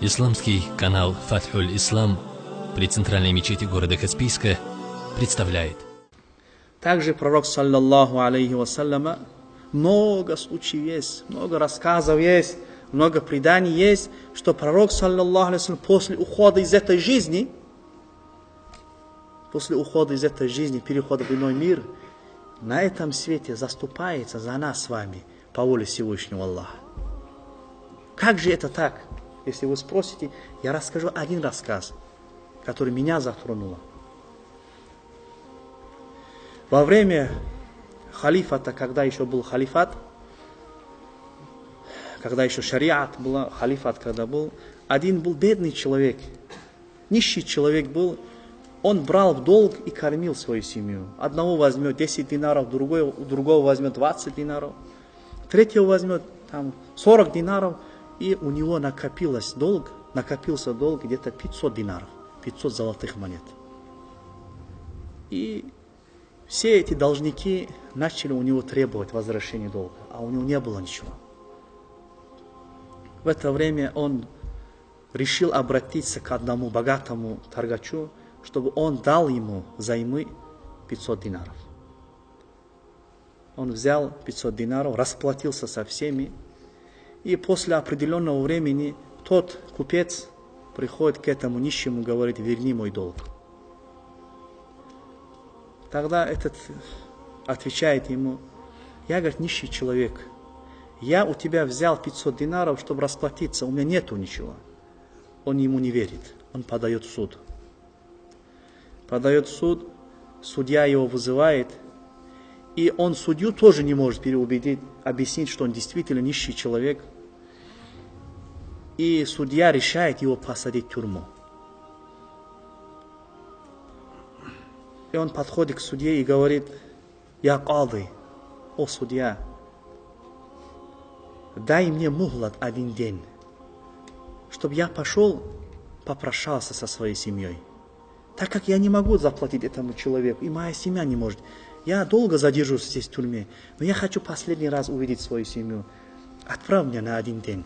Исламский канал Фатхуль Ислам при центральной мечети города Каспийска представляет. Также пророк, саллаллаху алейхи вассаляма, много случаев есть, много рассказов есть, много преданий есть, что пророк, саллаллаху алейхи вассалям, после ухода из этой жизни, перехода в иной мир, на этом свете заступается за нас с вами по воле Всевышнего Аллаха. Как же это так? Если вы спросите, я расскажу один рассказ, который меня затронул. Во время халифата, когда еще был халифат, когда еще шариат был, халифат когда был, один был бедный человек, нищий человек был, он брал в долг и кормил свою семью. Одного возьмет 10 динаров, другого возьмет 20 динаров, третьего возьмет 40 динаров, и у него накопился долг где-то 500 динаров, 500 золотых монет. И все эти должники начали у него требовать возвращения долга, а у него не было ничего. В это время он решил обратиться к одному богатому торгачу, чтобы он дал ему взаймы 500 динаров. Он взял 500 динаров, расплатился со всеми, и после определенного времени тот купец приходит к этому нищему и говорит: верни мой долг. Тогда этот отвечает ему: я, говорит, нищий человек, я у тебя взял 500 динаров, чтобы расплатиться, у меня нету ничего. Он ему не верит, он подает в суд. Судья его вызывает, и он судью тоже не может переубедить, объяснить, что он действительно нищий человек. И судья решает его посадить в тюрьму. И он подходит к судье и говорит: я кады, о судья, дай мне мухлат 1 день, чтобы я пошел, попрощался со своей семьей. Так как я не могу заплатить этому человеку, и моя семья не может. Я долго задержусь здесь в тюрьме, но я хочу последний раз увидеть свою семью. Отправь меня на 1 день.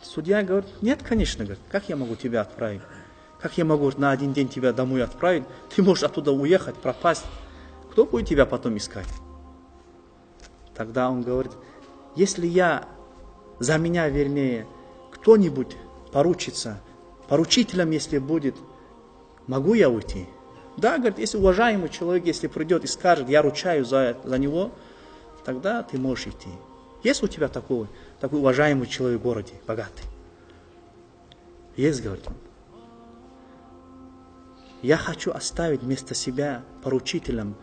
Судья говорит: нет, конечно, говорит, как я могу тебя отправить? Как я могу на 1 день тебя домой отправить? Ты можешь оттуда уехать, пропасть. Кто будет тебя потом искать? Тогда он говорит: если за меня, вернее, кто-нибудь поручится, поручителем, если будет, могу я уйти? Да, говорит, если уважаемый человек, если придет и скажет: я ручаю за него, тогда ты можешь идти. Есть у тебя такой уважаемый человек в городе, богатый? Есть, говорит он. Я хочу оставить вместо себя поручителем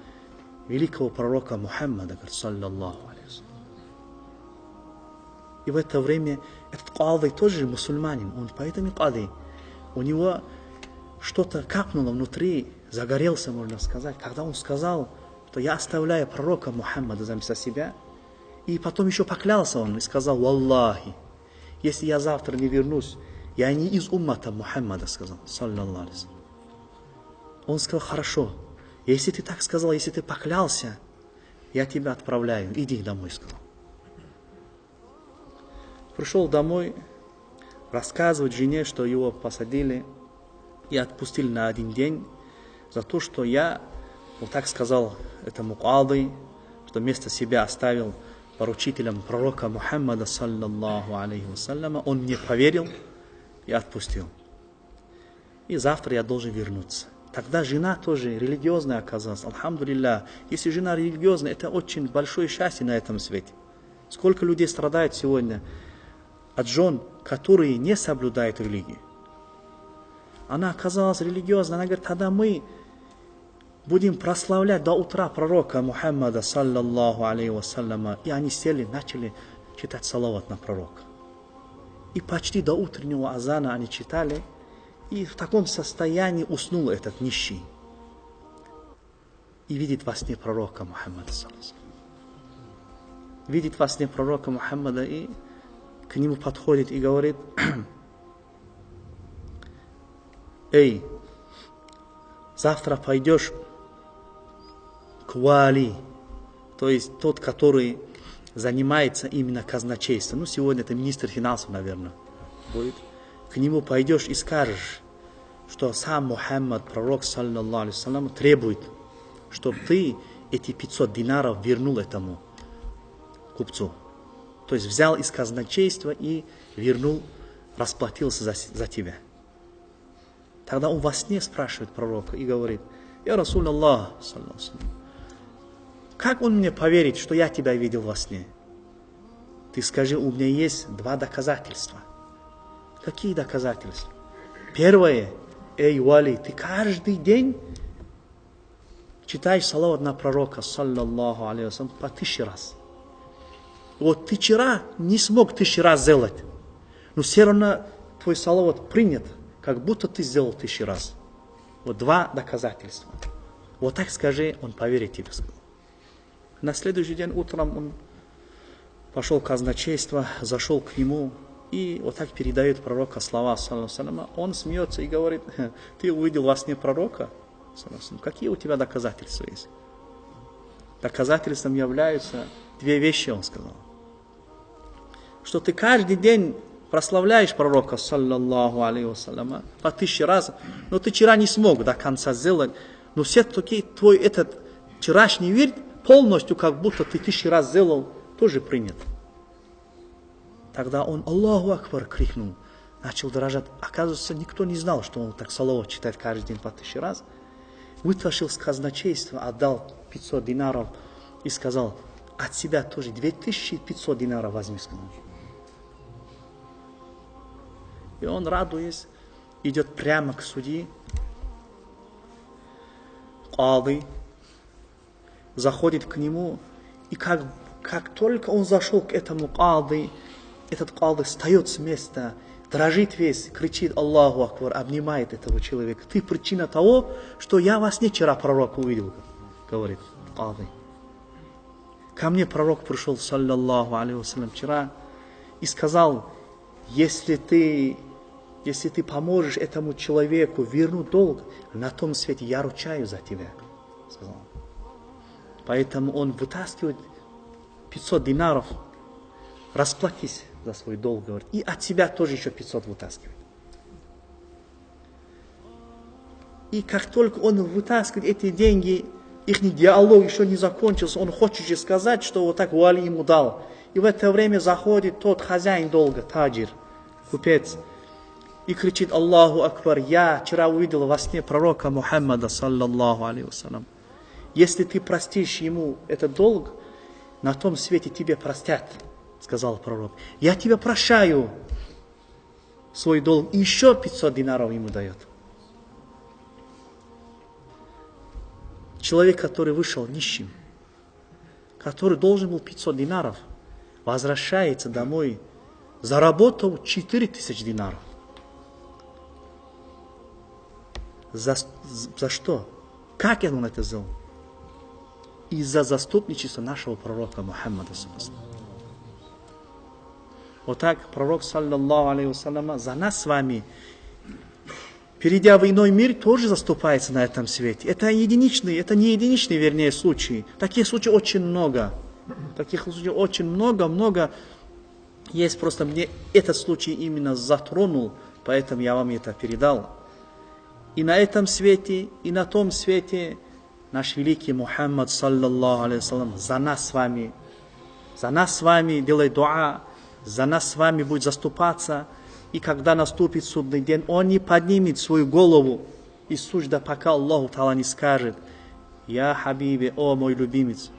великого пророка Мухаммада, говорит, саллаллаху алейхи. И в это время этот кады тоже мусульманин, он поэтому кады. У него что-то капнуло внутри, загорелся, можно сказать, когда он сказал, что я оставляю пророка Мухаммада вместо себя. И потом еще поклялся он и сказал: «Валлахи, если я завтра не вернусь, я не из уммата Мухаммада», сказал, саллаллаху алейхи. Он сказал: хорошо, если ты так сказал, если ты поклялся, я тебя отправляю, иди домой, сказал. Пришел домой, рассказывать жене, что его посадили и отпустили на 1 день за то, что я, вот так сказал этому кады, что вместо себя оставил поручителем пророка Мухаммада, саллаллаху алейхи вассаляма. Он мне поверил и отпустил. И завтра я должен вернуться. Тогда жена тоже религиозная оказалась. Алхамдулилля. Если жена религиозная, это очень большое счастье на этом свете. Сколько людей страдает сегодня от жен, которые не соблюдают религию. Она оказалась религиозной. Она говорит: тогда мы будем прославлять до утра пророка Мухаммада, саллаллаху алейхи вассаляма. И они сели, начали читать салават на пророка. И почти до утреннего азана они читали. И в таком состоянии уснул этот нищий. И видит во сне пророка Мухаммада, саллаллаху. Видит во сне пророка Мухаммада и к нему подходит и говорит: эй, завтра пойдешь к вали, то есть тот, который занимается именно казначейством, ну, сегодня это министр финансов, наверное, будет, к нему пойдешь и скажешь, что сам Мухаммад, пророк, саллаллаху алейхи вассалям, требует, чтобы ты эти 500 динаров вернул этому купцу. То есть взял из казначейства и вернул, расплатился за тебя. Тогда он во сне спрашивает пророка и говорит: «Я Расул Аллах, как он мне поверит, что я тебя видел во сне? Ты скажи, у меня есть 2 доказательства». Какие доказательства? Первое: эй, Вали, ты каждый день читаешь салават на пророка, саллаллаху алейхи вассалям, по 1000 раз. Вот ты вчера не смог 1000 раз сделать, но все равно твой салават принят, как будто ты сделал 1000 раз. Вот 2 доказательства. Вот так скажи, он поверит тебе. На следующий день утром он пошел в казначейство, зашел к нему и вот так передает пророка слова, саллаллаху алейхи вассалям. Он смеется и говорит: ты увидел во сне пророка? Какие у тебя доказательства есть? Доказательством являются 2 вещи, он сказал. Что ты каждый день прославляешь пророка, саллаллаху алейхи вассалям, по 1000 раз, но ты вчера не смог до конца сделать, но все-таки твой этот вчерашний вирд полностью, как будто ты 1000 раз сделал, тоже принят. Тогда он Аллаху Акбар крикнул, начал дрожать. Оказывается, никто не знал, что он так салават читает каждый день по 1000 раз. Вытащил с казначейства, отдал 500 динаров и сказал: от себя тоже 2500 динаров возьми, сказал. И он, радуясь, идет прямо к судье. Кады заходит к нему, и как только он зашел к этому кады, этот кады встает с места, дрожит весь, кричит Аллаху Акбар, обнимает этого человека. Ты причина того, что я вас не вчера пророка увидел, говорит кады. Ко мне пророк пришел, саллаллаху алейхи вассалям, вчера и сказал: если ты поможешь этому человеку вернуть долг, на том свете я ручаю за тебя, сказал. Поэтому он вытаскивает 500 динаров, расплатись за свой долг, говорит, и от себя тоже еще 500 вытаскивает. И как только он вытаскивает эти деньги, их диалог еще не закончился, он хочет сказать, что вот так Вали ему дал. И в это время заходит тот хозяин долга, таджир, купец, и кричит: Аллаху Акбар, я вчера увидел во сне пророка Мухаммада, саллаллаху алейхи вассалям. Если ты простишь ему этот долг, на том свете тебе простят, сказал пророк. Я тебе прощаю свой долг, и еще 500 динаров ему дает. Человек, который вышел нищим, который должен был 500 динаров, возвращается домой, заработал 4000 динаров. За что? Как он это сделал? Из-за заступничества нашего пророка Мухаммада. Вот так пророк, саллаллаху алейхи вассалям, за нас с вами, перейдя в иной мир, тоже заступается на этом свете. Это не единичные, вернее, случаи. Таких случаев очень много. Много. Есть, просто мне этот случай именно затронул, поэтому я вам это передал. И на этом свете, и на том свете наш великий Мухаммад, саллаллаху алейхи вассалям, за нас с вами делает дуа, за нас с вами будет заступаться. И когда наступит судный день, он не поднимет свою голову из сужда, пока Аллаху Та'ала не скажет: «Я Хабиби, о мой любимец,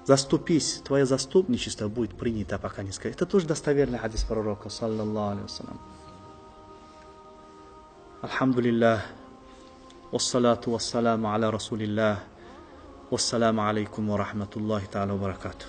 заступись, твое заступничество будет принято, пока не скажет». Это тоже достоверный хадис пророка, саллаллаху алейхи вассалям. Алхамдулиллах, вассалату вассаламу аля расулиллах, вассаламу алейкум ва рахматуллахи та'ала ва баракатух.